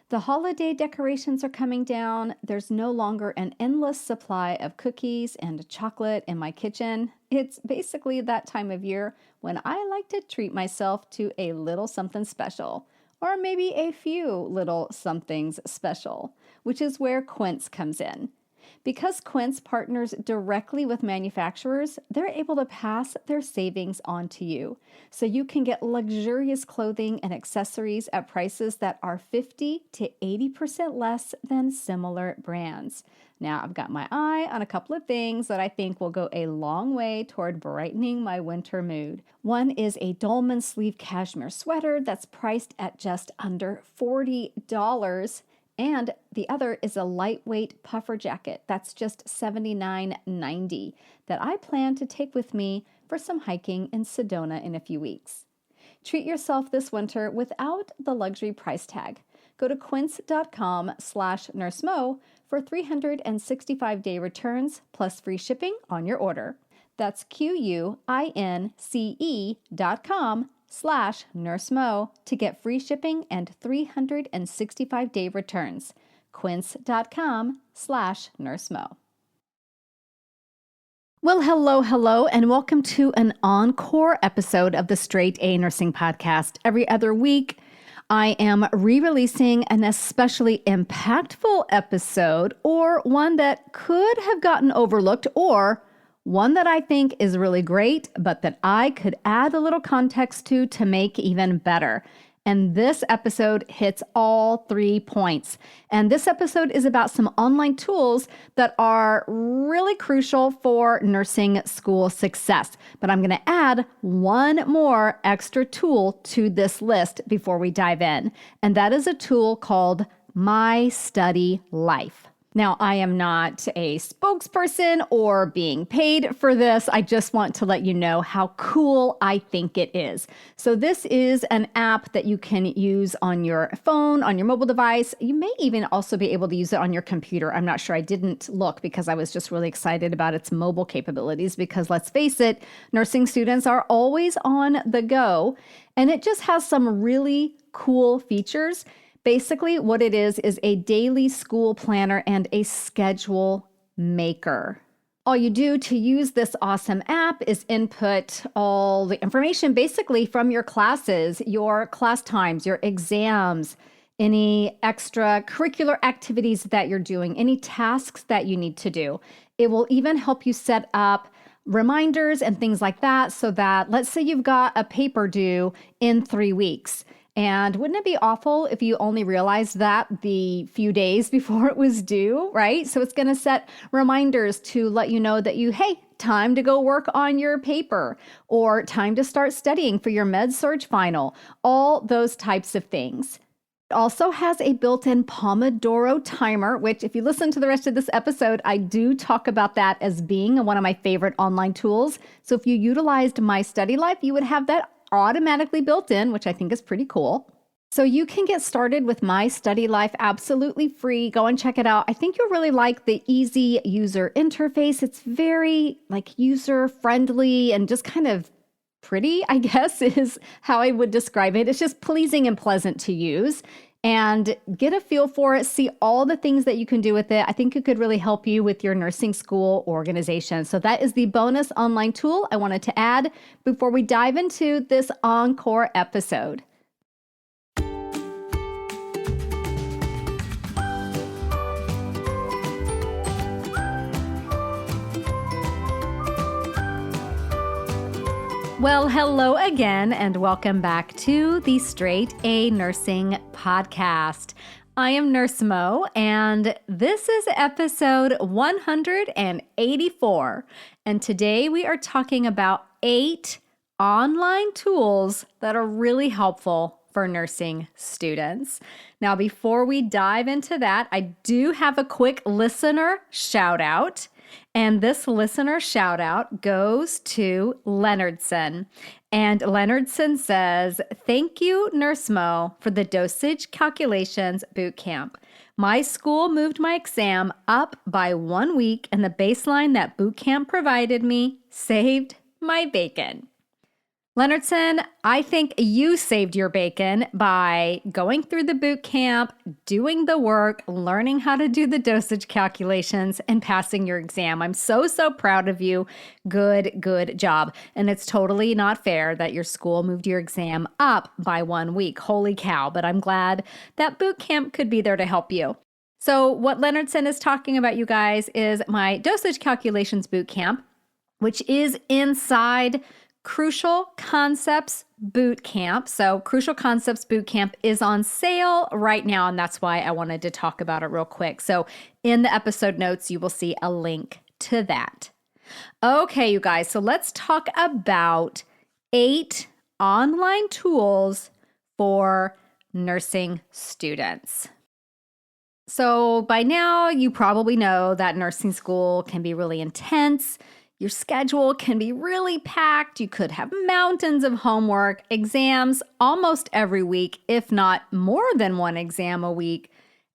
The holiday decorations are coming down. There's no longer an endless supply of cookies and chocolate in my kitchen. It's basically that time of year when I like to treat myself to a little something special, or maybe a few little somethings special, which is where Quince comes in. Because Quince partners directly with manufacturers, they're able to pass their savings on to you, so you can get luxurious clothing and accessories at prices that are 50 to 80% less than similar brands. Now, I've got my eye on a couple of things that I think will go a long way toward brightening my winter mood. One is a dolman sleeve cashmere sweater that's priced at just under $40. And the other is a lightweight puffer jacket that's just $79.90 that I plan to take with me for some hiking in Sedona in a few weeks. Treat yourself this winter without the luxury price tag. Go to quince.com/nursemo for 365-day returns plus free shipping on your order. That's QUINCE.com/nursemo to get free shipping and 365-day returns. Quince.com/nursemo. Well, hello, and welcome to an encore episode of the Straight A Nursing Podcast. Every other week, I am re-releasing an especially impactful episode, or one that could have gotten overlooked, or one that I think is really great, but that I could add a little context to make even better. And this episode hits all 3 points. And this episode is about some online tools that are really crucial for nursing school success. But I'm going to add one more extra tool to this list before we dive in. And that is a tool called My Study Life. Now, I am not a spokesperson or being paid for this. I just want to let you know how cool I think it is. So this is an app that you can use on your phone, on your mobile device. You may even also be able to use it on your computer. I'm not sure. I didn't look because I was just really excited about its mobile capabilities because let's face it, nursing students are always on the go, and it just has some really cool features. Basically, what it is a daily school planner and a schedule maker. All you do to use this awesome app is input all the information basically from your classes, your class times, your exams, any extracurricular activities that you're doing, any tasks that you need to do. It will even help you set up reminders and things like that so that, let's say you've got a paper due in 3 weeks. And wouldn't it be awful if you only realized that the few days before it was due, right? So it's going to set reminders to let you know that hey, time to go work on your paper, or time to start studying for your med-surg final, all those types of things. It also has a built-in Pomodoro timer, which if you listen to the rest of this episode, I do talk about that as being one of my favorite online tools. So if you utilized My Study Life, you would have that automatically built in, which I think is pretty cool. So you can get started with My Study Life absolutely free. Go and check it out. I think you'll really like the easy user interface. It's very user friendly and just kind of pretty, I guess, is how I would describe it. It's just pleasing and pleasant to use. And get a feel for it, see all the things that you can do with it. I think it could really help you with your nursing school organization. So that is the bonus online tool I wanted to add before we dive into this encore episode. Well, hello again, and welcome back to the Straight A Nursing Podcast. I am Nurse Mo, and this is episode 184. And today we are talking about 8 online tools that are really helpful for nursing students. Now, before we dive into that, I do have a quick listener shout out. And this listener shout out goes to Leonardson. And Leonardson says, "Thank you, Nurse Mo, for the dosage calculations bootcamp. My school moved my exam up by 1 week, and the baseline that bootcamp provided me saved my bacon." Leonardson, I think you saved your bacon by going through the boot camp, doing the work, learning how to do the dosage calculations, and passing your exam. I'm so proud of you. Good job. And it's totally not fair that your school moved your exam up by 1 week. Holy cow. But I'm glad that boot camp could be there to help you. So what Leonardson is talking about, you guys, is my dosage calculations boot camp, which is inside Crucial Concepts Bootcamp. So Crucial Concepts Bootcamp is on sale right now, and that's why I wanted to talk about it real quick. So in the episode notes, you will see a link to that. Okay, you guys, so let's talk about 8 online tools for nursing students. So by now, you probably know that nursing school can be really intense. Your schedule can be really packed. You could have mountains of homework, exams almost every week, if not more than one exam a week,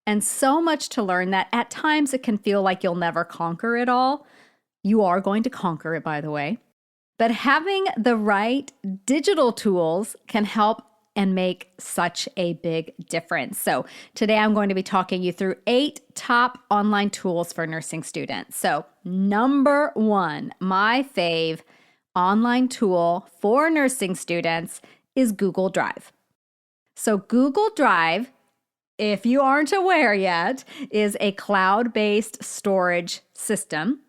and so much to learn that at times it can feel like you'll never conquer it all. You are going to conquer it, by the way. But having the right digital tools can help and make such a big difference. So today I'm going to be talking you through 8 top online tools for nursing students. So number 1, my fave online tool for nursing students is Google Drive. So Google Drive, if you aren't aware yet, is a cloud-based storage system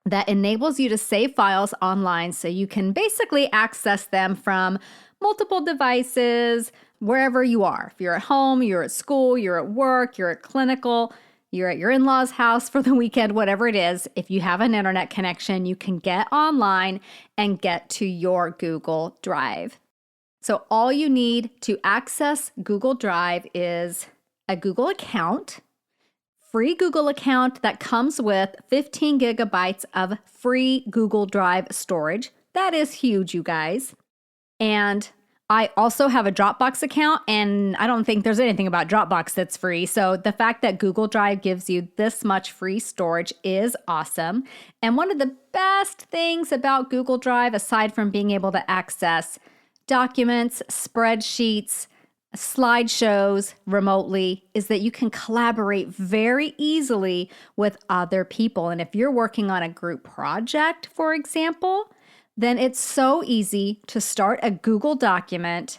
that enables you to save files online so you can basically access them from multiple devices, wherever you are. If you're at home, you're at school, you're at work, you're at clinical, you're at your in-laws' house for the weekend, whatever it is, if you have an internet connection, you can get online and get to your Google Drive. So all you need to access Google Drive is a Google account, free Google account that comes with 15 gigabytes of free Google Drive storage. That is huge, you guys. And I also have a Dropbox account, and I don't think there's anything about Dropbox that's free. So the fact that Google Drive gives you this much free storage is awesome. And one of the best things about Google Drive, aside from being able to access documents, spreadsheets, slideshows remotely, is that you can collaborate very easily with other people. And if you're working on a group project, for example, then it's so easy to start a Google document.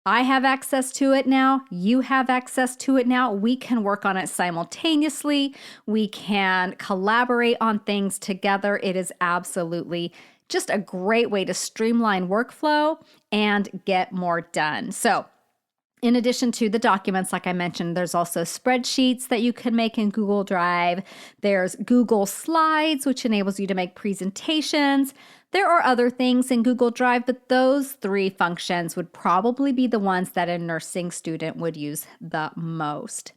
I have access to it now. You have access to it now. We can work on it simultaneously. We can collaborate on things together. It is absolutely just a great way to streamline workflow and get more done. So in addition to the documents, like I mentioned, there's also spreadsheets that you can make in Google Drive. There's Google Slides, which enables you to make presentations. There are other things in Google Drive, but those 3 functions would probably be the ones that a nursing student would use the most.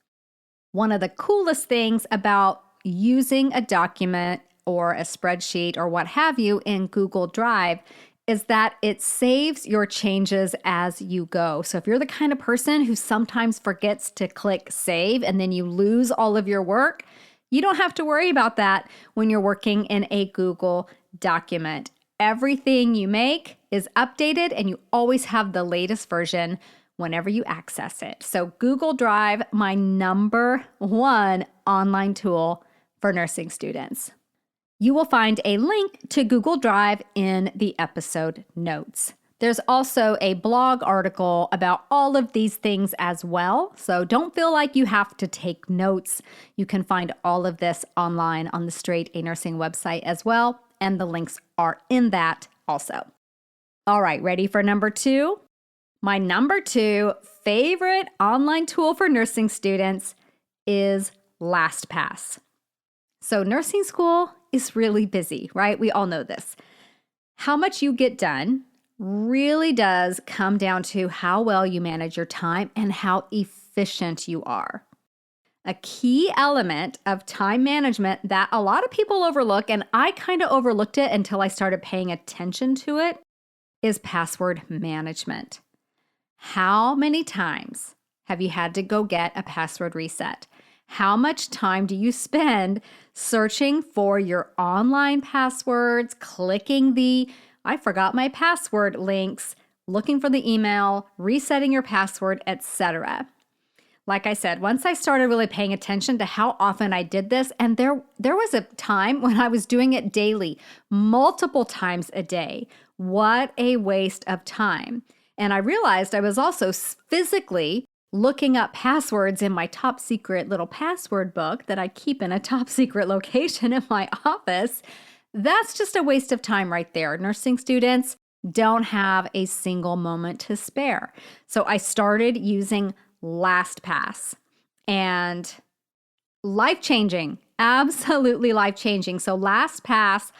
One of the coolest things about using a document or a spreadsheet or what have you in Google Drive is that it saves your changes as you go. So if you're the kind of person who sometimes forgets to click save and then you lose all of your work, you don't have to worry about that when you're working in a Google document. Everything you make is updated and you always have the latest version whenever you access it. So Google Drive, my number 1 online tool for nursing students. You will find a link to Google Drive in the episode notes. There's also a blog article about all of these things as well. So don't feel like you have to take notes. You can find all of this online on the Straight A Nursing website as well. And the links are in that also. All right, ready for number 2? My number 2 favorite online tool for nursing students is LastPass. So nursing school is really busy, right? We all know this. How much you get done really does come down to how well you manage your time and how efficient you are. A key element of time management that a lot of people overlook, and I kind of overlooked it until I started paying attention to it, is password management. How many times have you had to go get a password reset? How much time do you spend searching for your online passwords, clicking the I forgot my password links, looking for the email, resetting your password, etc. Like I said, once I started really paying attention to how often I did this, and there was a time when I was doing it daily, multiple times a day. What a waste of time. And I realized I was also physically looking up passwords in my top secret little password book that I keep in a top secret location in my office. That's just a waste of time right there. Nursing students don't have a single moment to spare. So I started using LastPass, and life-changing, absolutely life-changing. So LastPass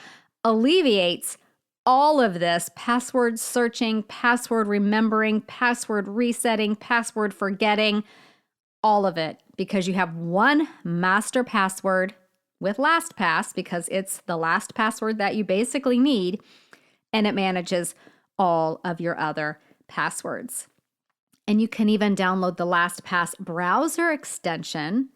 alleviates all of this password searching, password remembering, password resetting, password forgetting, all of it, because you have one master password with LastPass, because it's the last password that you basically need, and it manages all of your other passwords. And you can even download the LastPass browser extension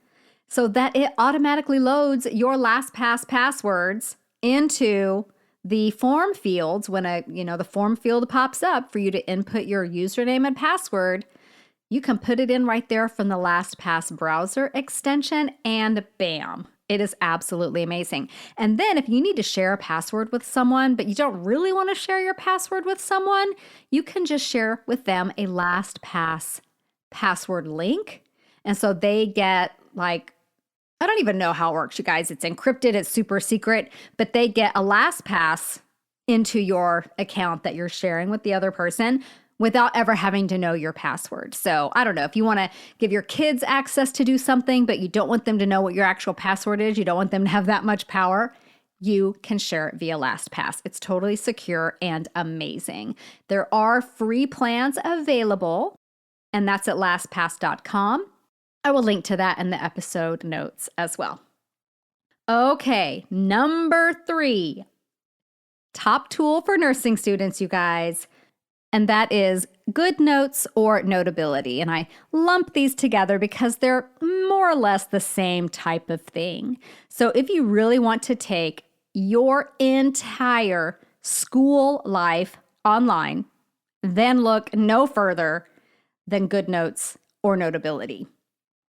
so that it automatically loads your LastPass passwords into the form fields when the form field pops up for you to input your username and password. You can put it in right there from the LastPass browser extension, and bam, it is absolutely amazing. And then if you need to share a password with someone, but you don't really want to share your password with someone, you can just share with them a LastPass password link. And so they get I don't even know how it works, you guys. It's encrypted, it's super secret, but they get a LastPass into your account that you're sharing with the other person without ever having to know your password. So I don't know, if you want to give your kids access to do something, but you don't want them to know what your actual password is, you don't want them to have that much power, you can share it via LastPass. It's totally secure and amazing. There are free plans available, and that's at LastPass.com. I will link to that in the episode notes as well. Okay, number 3, top tool for nursing students, you guys, and that is GoodNotes or Notability. And I lump these together because they're more or less the same type of thing. So if you really want to take your entire school life online, then look no further than GoodNotes or Notability.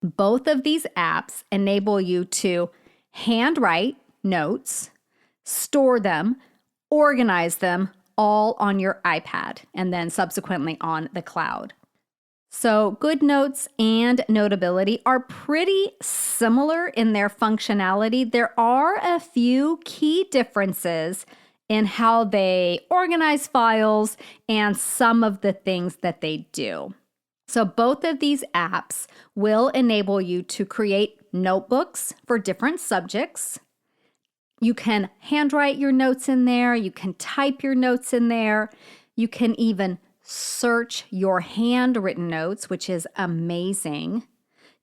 Both of these apps enable you to handwrite notes, store them, organize them all on your iPad, and then subsequently on the cloud. So GoodNotes and Notability are pretty similar in their functionality. There are a few key differences in how they organize files and some of the things that they do. So both of these apps will enable you to create notebooks for different subjects. You can handwrite your notes in there. You can type your notes in there. You can even search your handwritten notes, which is amazing.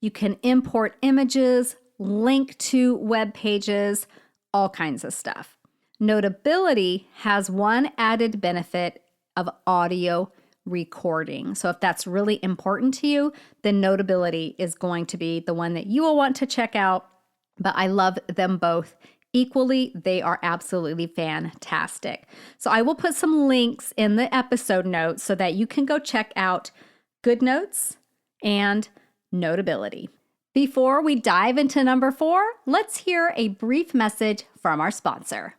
You can import images, link to web pages, all kinds of stuff. Notability has one added benefit of audio recording. So if that's really important to you, then Notability is going to be the one that you will want to check out. But I love them both equally. They are absolutely fantastic. So I will put some links in the episode notes so that you can go check out GoodNotes and Notability. Before we dive into number 4, let's hear a brief message from our sponsor.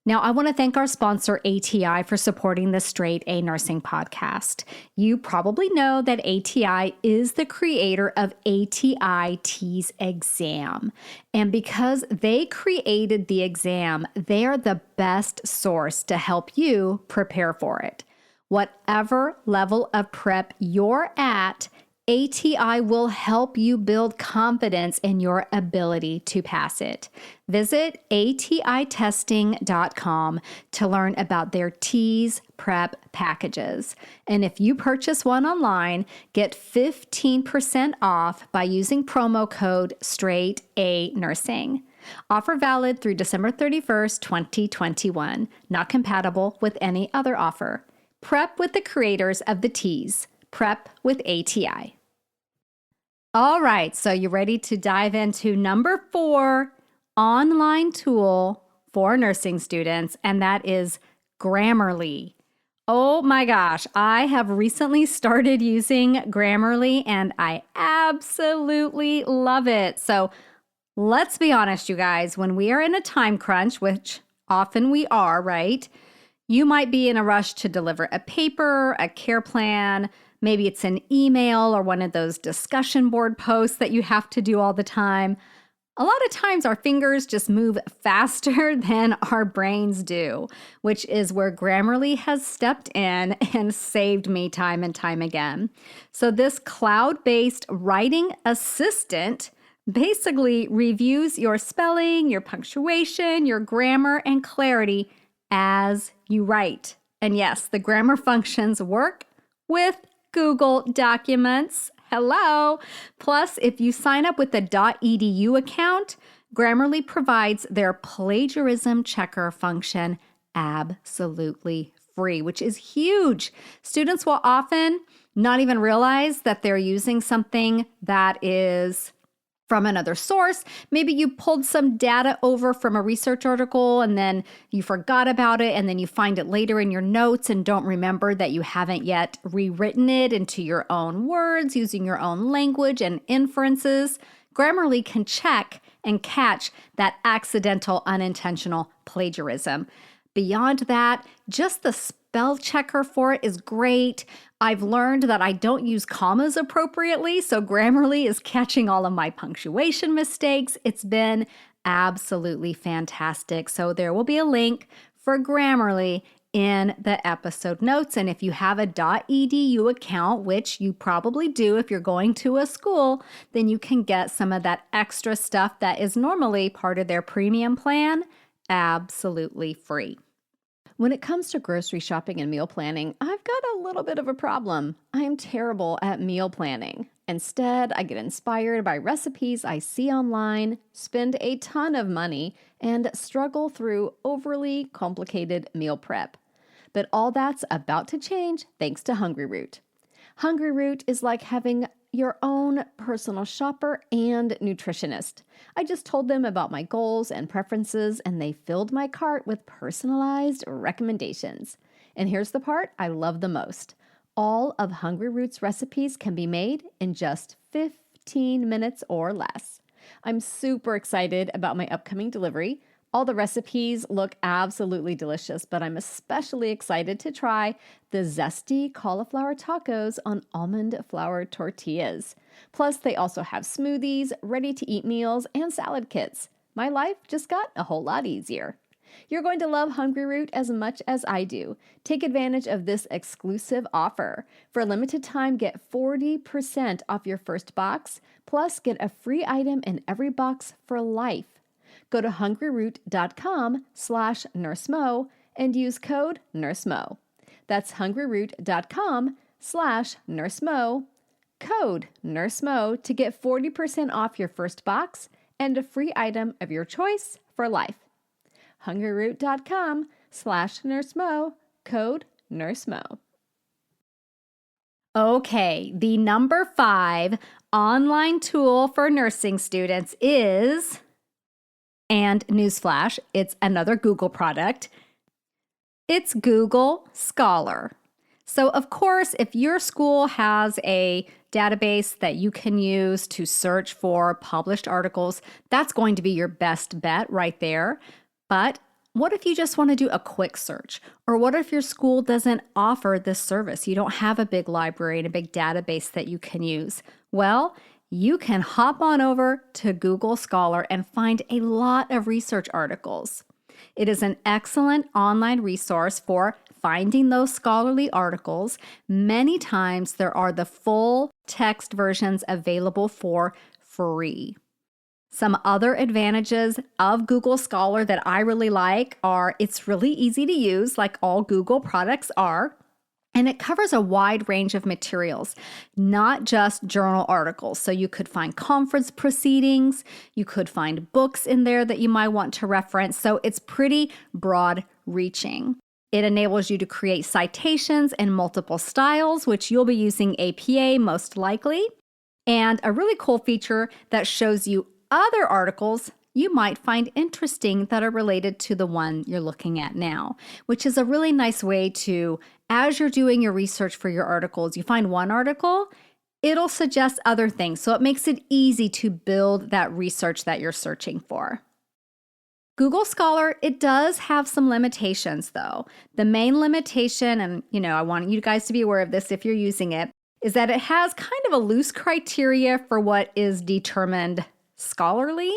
Now, I want to thank our sponsor, ATI, for supporting the Straight A Nursing podcast. You probably know that ATI is the creator of ATI-T's exam. And because they created the exam, they are the best source to help you prepare for it. Whatever level of prep you're at, ATI will help you build confidence in your ability to pass it. Visit atitesting.com to learn about their T's prep packages. And if you purchase one online, get 15% off by using promo code StraightANursing. Offer valid through December 31st, 2021. Not compatible with any other offer. Prep with the creators of the T's. Prep with ATI. All right, so you ready to dive into number 4 online tool for nursing students, and that is Grammarly. Oh my gosh, I have recently started using Grammarly and I absolutely love it. So let's be honest, you guys, when we are in a time crunch, which often we are, right? You might be in a rush to deliver a paper, a care plan, maybe it's an email or one of those discussion board posts that you have to do all the time. A lot of times our fingers just move faster than our brains do, which is where Grammarly has stepped in and saved me time and time again. So this cloud-based writing assistant basically reviews your spelling, your punctuation, your grammar, and clarity as you write. And yes, the grammar functions work with Google Documents. Hello. Plus, if you sign up with the .edu account, Grammarly provides their plagiarism checker function absolutely free, which is huge. Students will often not even realize that they're using something that is from another source. Maybe you pulled some data over from a research article and then you forgot about it, and then you find it later in your notes and don't remember that you haven't yet rewritten it into your own words using your own language and inferences. Grammarly can check and catch that accidental, unintentional plagiarism. Beyond that, just the spell checker for it is great. I've learned that I don't use commas appropriately, so Grammarly is catching all of my punctuation mistakes. It's been absolutely fantastic. So there will be a link for Grammarly in the episode notes. And if you have a .edu account, which you probably do if you're going to a school, then you can get some of that extra stuff that is normally part of their premium plan absolutely free. When it comes to grocery shopping and meal planning, I've got a little bit of a problem. I am terrible at meal planning. Instead, I get inspired by recipes I see online, spend a ton of money, and struggle through overly complicated meal prep. But all that's about to change thanks to Hungryroot. Hungryroot is like having your own personal shopper and nutritionist. I just told them about my goals and preferences, and they filled my cart with personalized recommendations. And here's the part I love the most. All of Hungryroot's recipes can be made in just 15 minutes or less. I'm super excited about my upcoming delivery. All the recipes look absolutely delicious, but I'm especially excited to try the zesty cauliflower tacos on almond flour tortillas. Plus, they also have smoothies, ready-to-eat meals, and salad kits. My life just got a whole lot easier. You're going to love Hungryroot as much as I do. Take advantage of this exclusive offer. For a limited time, get 40% off your first box, plus get a free item in every box for life. Go to hungryroot.com/nursemo and use code nursemo. That's hungryroot.com/nursemo, code nursemo to get 40% off your first box and a free item of your choice for life. hungryroot.com/nursemo, code nursemo. Okay, the number 5 online tool for nursing students is, and newsflash, it's another Google product. It's Google Scholar. So of course, if your school has a database that you can use to search for published articles, that's going to be your best bet right there. But what if you just want to do a quick search? Or what if your school doesn't offer this service? You don't have a big library and a big database that you can use. Well, you can hop on over to Google Scholar and find a lot of research articles. It is an excellent online resource for finding those scholarly articles. Many times there are the full text versions available for free. Some other advantages of Google Scholar that I really like are it's really easy to use, like all Google products are. And it covers a wide range of materials, not just journal articles. So you could find conference proceedings, you could find books in there that you might want to reference. So it's pretty broad reaching. It enables you to create citations in multiple styles, which you'll be using APA most likely. And a really cool feature that shows you other articles you might find interesting that are related to the one you're looking at now, which is a really nice way to, as you're doing your research for your articles, you find one article, it'll suggest other things. So it makes it easy to build that research that you're searching for. Google Scholar, it does have some limitations though. The main limitation, and I want you guys to be aware of this if you're using it, is that it has kind of a loose criteria for what is determined scholarly.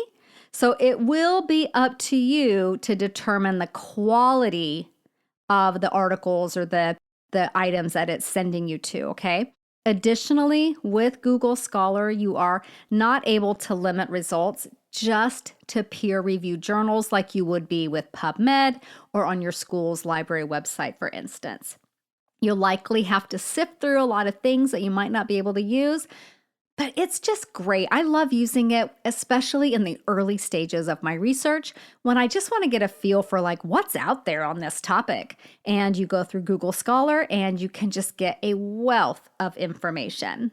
So it will be up to you to determine the quality of the articles or the items that it's sending you to, okay? Additionally, with Google Scholar, you are not able to limit results just to peer-reviewed journals like you would be with PubMed or on your school's library website, for instance. You'll likely have to sift through a lot of things that you might not be able to use, but it's just great. I love using it, especially in the early stages of my research when I just want to get a feel for what's out there on this topic. And you go through Google Scholar and you can just get a wealth of information.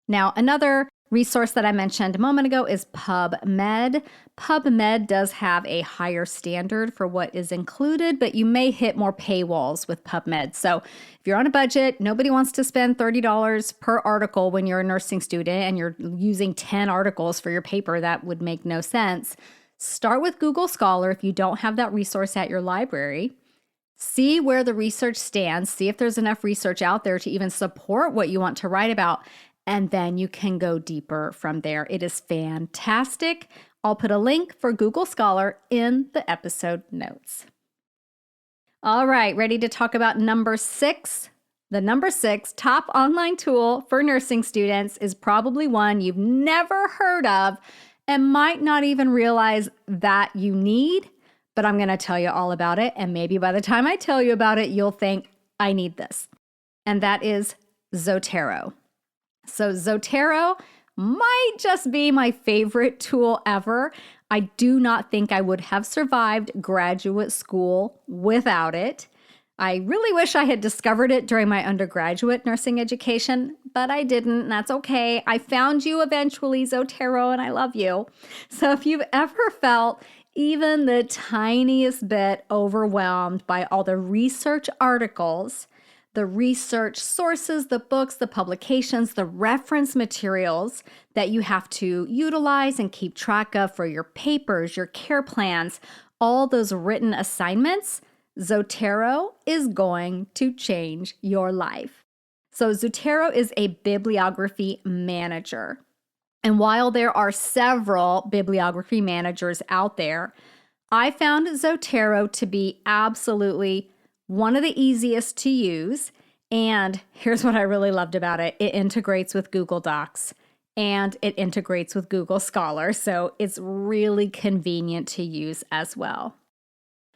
Now, another resource that I mentioned a moment ago is PubMed. PubMed does have a higher standard for what is included, but you may hit more paywalls with PubMed. So if you're on a budget, nobody wants to spend $30 per article when you're a nursing student and you're using 10 articles for your paper, that would make no sense. Start with Google Scholar if you don't have that resource at your library. See where the research stands. See if there's enough research out there to even support what you want to write about. And then you can go deeper from there. It is fantastic. I'll put a link for Google Scholar in the episode notes. All right, ready to talk about number 6? The number 6 top online tool for nursing students is probably one you've never heard of and might not even realize that you need, but I'm going to tell you all about it. And maybe by the time I tell you about it, you'll think, I need this. And that is Zotero. So Zotero might just be my favorite tool ever. I do not think I would have survived graduate school without it. I really wish I had discovered it during my undergraduate nursing education, but I didn't, and that's okay. I found you eventually, Zotero, and I love you. So if you've ever felt even the tiniest bit overwhelmed by all the research articles, the research sources, the books, the publications, the reference materials that you have to utilize and keep track of for your papers, your care plans, all those written assignments, Zotero is going to change your life. So Zotero is a bibliography manager. And while there are several bibliography managers out there, I found Zotero to be absolutely one of the easiest to use. And here's what I really loved about it. It integrates with Google Docs and it integrates with Google Scholar. So it's really convenient to use as well.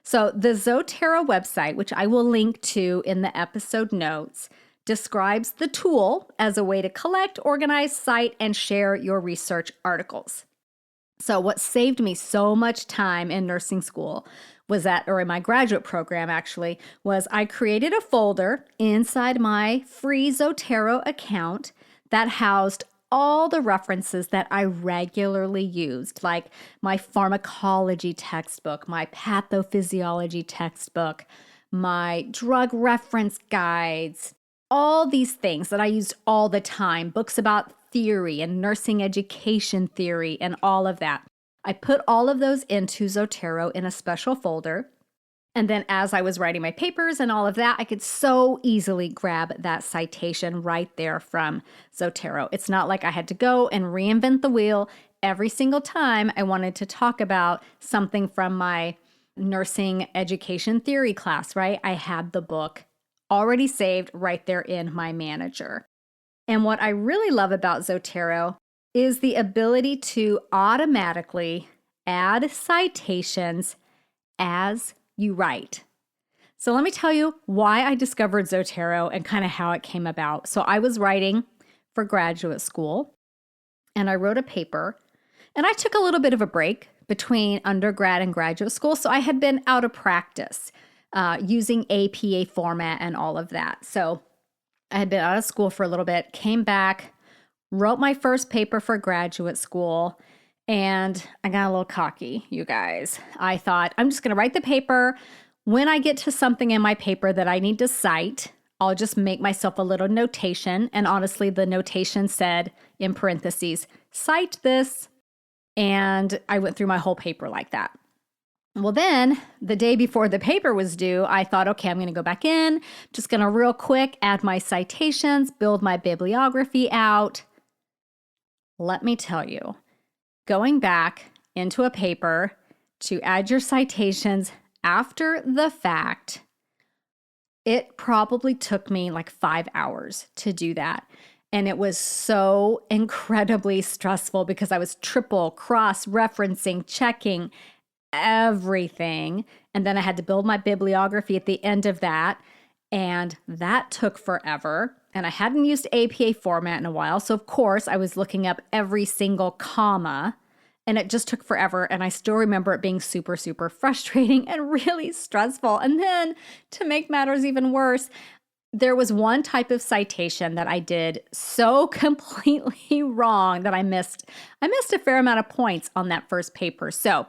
So the Zotero website, which I will link to in the episode notes, describes the tool as a way to collect, organize, cite, and share your research articles. So what saved me so much time in nursing school was that, or in my graduate program actually, was I created a folder inside my free Zotero account that housed all the references that I regularly used, like my pharmacology textbook, my pathophysiology textbook, my drug reference guides, all these things that I used all the time, books about theory and nursing education theory and all of that. I put all of those into Zotero in a special folder. And then as I was writing my papers and all of that, I could so easily grab that citation right there from Zotero. It's not like I had to go and reinvent the wheel every single time I wanted to talk about something from my nursing education theory class, right? I had the book already saved right there in my manager. And what I really love about Zotero is the ability to automatically add citations as you write. So let me tell you why I discovered Zotero and kind of how it came about. So I was writing for graduate school and I wrote a paper and I took a little bit of a break between undergrad and graduate school. So I had been out of practice using APA format and all of that. So I had been out of school for a little bit, came back, wrote my first paper for graduate school, And I got a little cocky, you guys. I thought, I'm just going to write the paper. When I get to something in my paper that I need to cite, I'll just make myself a little notation. And honestly, the notation said in parentheses, cite this. And I went through my whole paper like that. Well, then the day before the paper was due, I thought, okay, I'm going to go back in, just going to real quick add my citations, build my bibliography out. Let me tell you, going back into a paper to add your citations after the fact, it probably took me like 5 hours to do that. And it was so incredibly stressful because I was triple cross-referencing, checking everything. And then I had to build my bibliography at the end of that. And that took forever. And I hadn't used APA format in a while. So of course I was looking up every single comma and it just took forever. And I still remember it being super, super frustrating and really stressful. And then to make matters even worse, there was one type of citation that I did so completely wrong that I missed a fair amount of points on that first paper. So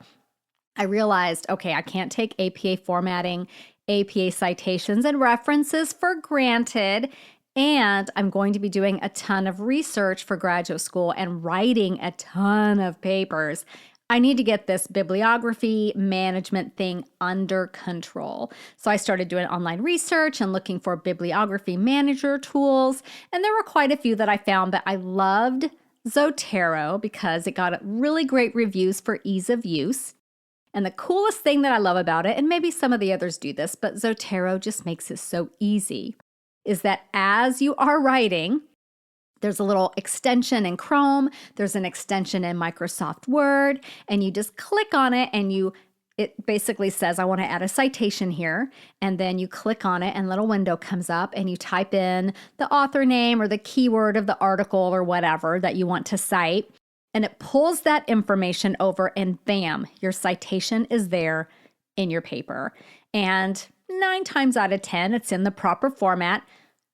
I realized, okay, I can't take APA formatting, APA citations and references for granted. And I'm going to be doing a ton of research for graduate school and writing a ton of papers. I need to get this bibliography management thing under control. So I started doing online research and looking for bibliography manager tools. And there were quite a few that I found, but I loved Zotero because it got really great reviews for ease of use. And the coolest thing that I love about it, and maybe some of the others do this, but Zotero just makes it so easy, is that as you are writing, there's a little extension in Chrome, there's an extension in Microsoft Word, and you just click on it and it basically says, I want to add a citation here. And then you click on it and a little window comes up and you type in the author name or the keyword of the article or whatever that you want to cite. And it pulls that information over and bam, your citation is there in your paper. And 9 times out of 10, it's in the proper format.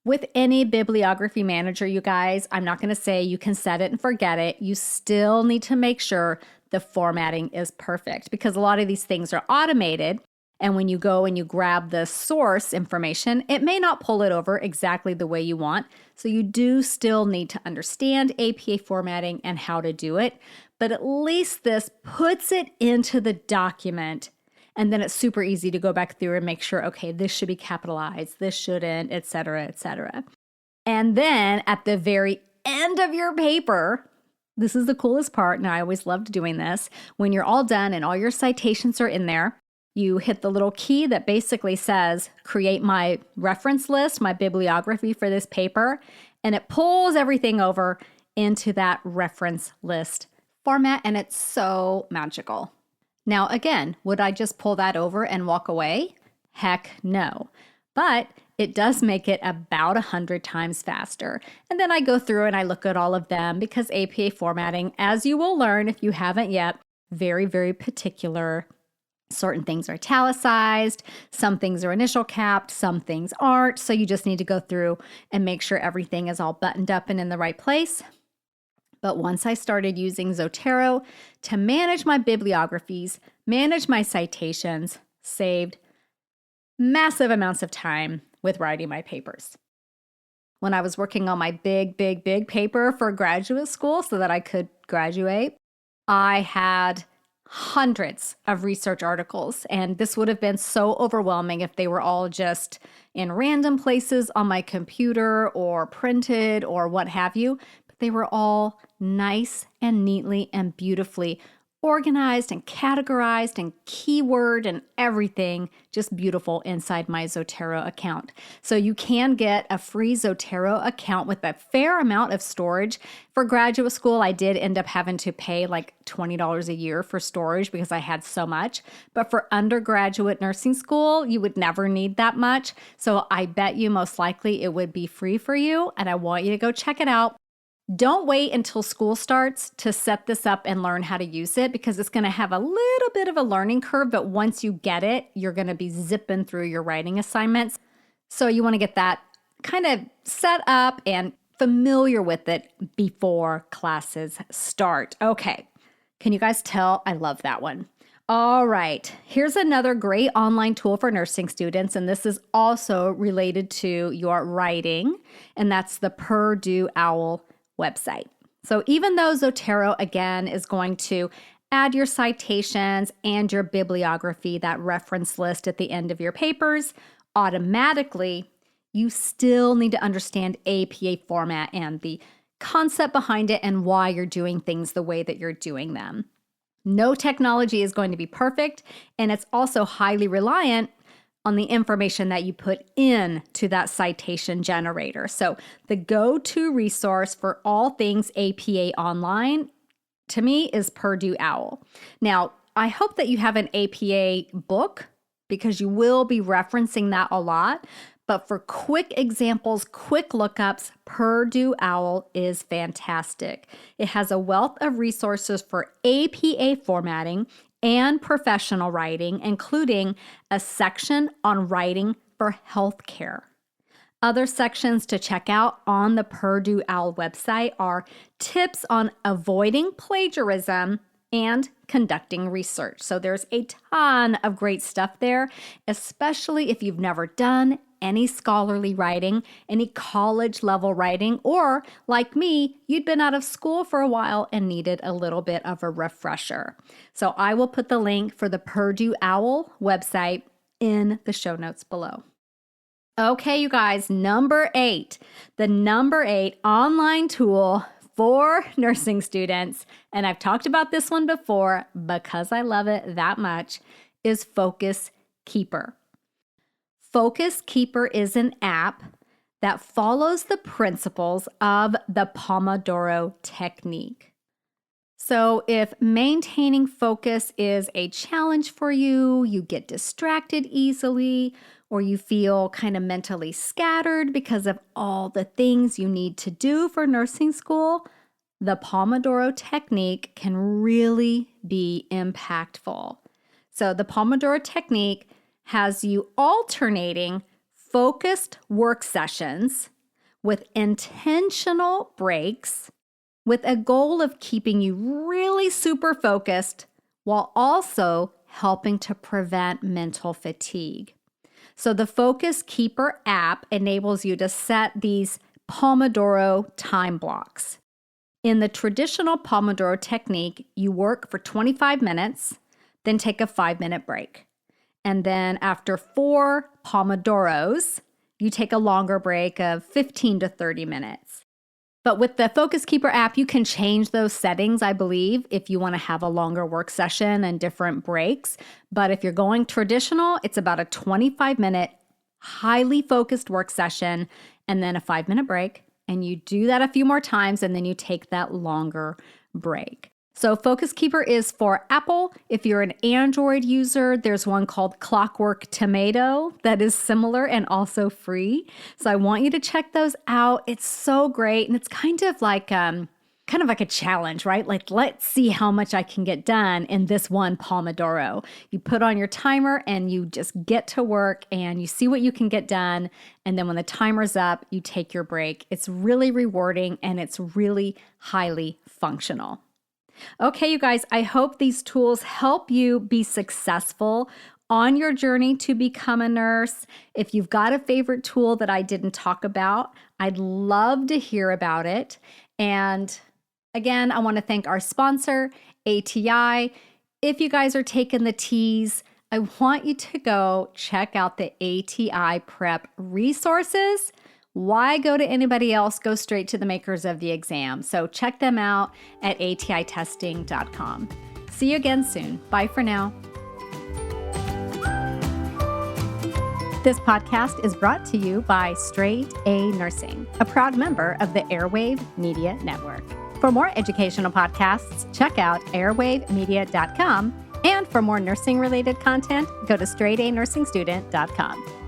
With any bibliography manager, you guys, I'm not going to say you can set it and forget it. You still need to make sure the formatting is perfect because a lot of these things are automated. And when you go and you grab the source information, it may not pull it over exactly the way you want. So you do still need to understand APA formatting and how to do it. But at least this puts it into the document. And then it's super easy to go back through and make sure, okay, this should be capitalized, this shouldn't, et cetera, et cetera. And then at the very end of your paper, this is the coolest part, and I always loved doing this, when you're all done and all your citations are in there, you hit the little key that basically says, create my reference list, my bibliography for this paper, and it pulls everything over into that reference list format, and it's so magical. Now, again, would I just pull that over and walk away? Heck no. But it does make it about 100 times faster. And then I go through and I look at all of them because APA formatting, as you will learn if you haven't yet, very, very particular. Certain things are italicized, some things are initial capped, some things aren't. So you just need to go through and make sure everything is all buttoned up and in the right place. But once I started using Zotero to manage my bibliographies, manage my citations, saved massive amounts of time with writing my papers. When I was working on my big paper for graduate school so that I could graduate, I had hundreds of research articles, and this would have been so overwhelming if they were all just in random places on my computer or printed or what have you. They were all nice and neatly and beautifully organized and categorized and keyword and everything just beautiful inside my Zotero account. So you can get a free Zotero account with a fair amount of storage. For graduate school, I did end up having to pay like $20 a year for storage because I had so much. But for undergraduate nursing school, you would never need that much. So I bet you most likely it would be free for you, and I want you to go check it out. Don't wait until school starts to set this up and learn how to use it because it's going to have a little bit of a learning curve, but once you get it, you're going to be zipping through your writing assignments. So you want to get that kind of set up and familiar with it before classes start. Okay, Can you guys tell? I love that one. All right, here's another great online tool for nursing students, and this is also related to your writing, and that's the Purdue Owl website. So even though Zotero, again, is going to add your citations and your bibliography, that reference list at the end of your papers, automatically, you still need to understand APA format and the concept behind it and why you're doing things the way that you're doing them. No technology is going to be perfect, and it's also highly reliant on the information that you put into that citation generator. So the go-to resource for all things APA online, to me, is Purdue Owl. Now, I hope that you have an APA book because you will be referencing that a lot. But for quick examples, quick lookups, Purdue Owl is fantastic. It has a wealth of resources for APA formatting and professional writing, including a section on writing for healthcare. Other sections to check out on the Purdue Owl website are tips on avoiding plagiarism and conducting research. So there's a ton of great stuff there, especially if you've never done any scholarly writing, any college level writing, or like me, you'd been out of school for a while and needed a little bit of a refresher. So I will put the link for the Purdue Owl website in the show notes below. Okay, you guys, number 8, the number 8 online tool for nursing students, and I've talked about this one before because I love it that much, is Focus Keeper. Focus Keeper is an app that follows the principles of the Pomodoro technique. So if maintaining focus is a challenge for you, you get distracted easily, or you feel kind of mentally scattered because of all the things you need to do for nursing school, the Pomodoro technique can really be impactful. So the Pomodoro technique has you alternating focused work sessions with intentional breaks with a goal of keeping you really super focused while also helping to prevent mental fatigue. So the Focus Keeper app enables you to set these Pomodoro time blocks. In the traditional Pomodoro technique, you work for 25 minutes, then take a 5-minute break. And then after 4 Pomodoros, you take a longer break of 15 to 30 minutes. But with the Focus Keeper app, you can change those settings, I believe, if you want to have a longer work session and different breaks. But if you're going traditional, it's about a 25-minute, highly focused work session and then a 5-minute break. And you do that a few more times, and then you take that longer break. So Focus Keeper is for Apple. If you're an Android user, there's one called Clockwork Tomato that is similar and also free. So I want you to check those out. It's so great. And it's kind of like a challenge, right? Like, let's see how much I can get done in this one Pomodoro. You put on your timer and you just get to work and you see what you can get done. And then when the timer's up, you take your break. It's really rewarding and it's really highly functional. Okay, you guys, I hope these tools help you be successful on your journey to become a nurse. If you've got a favorite tool that I didn't talk about, I'd love to hear about it. And again, I want to thank our sponsor, ATI. If you guys are taking the T's, I want you to go check out the ATI prep resources. Why go to anybody else? Go straight to the makers of the exam. So check them out at atitesting.com. See you again soon. Bye for now. This podcast is brought to you by Straight A Nursing, a proud member of the Airwave Media Network. For more educational podcasts, check out airwavemedia.com. And for more nursing-related content, go to straightanursingstudent.com.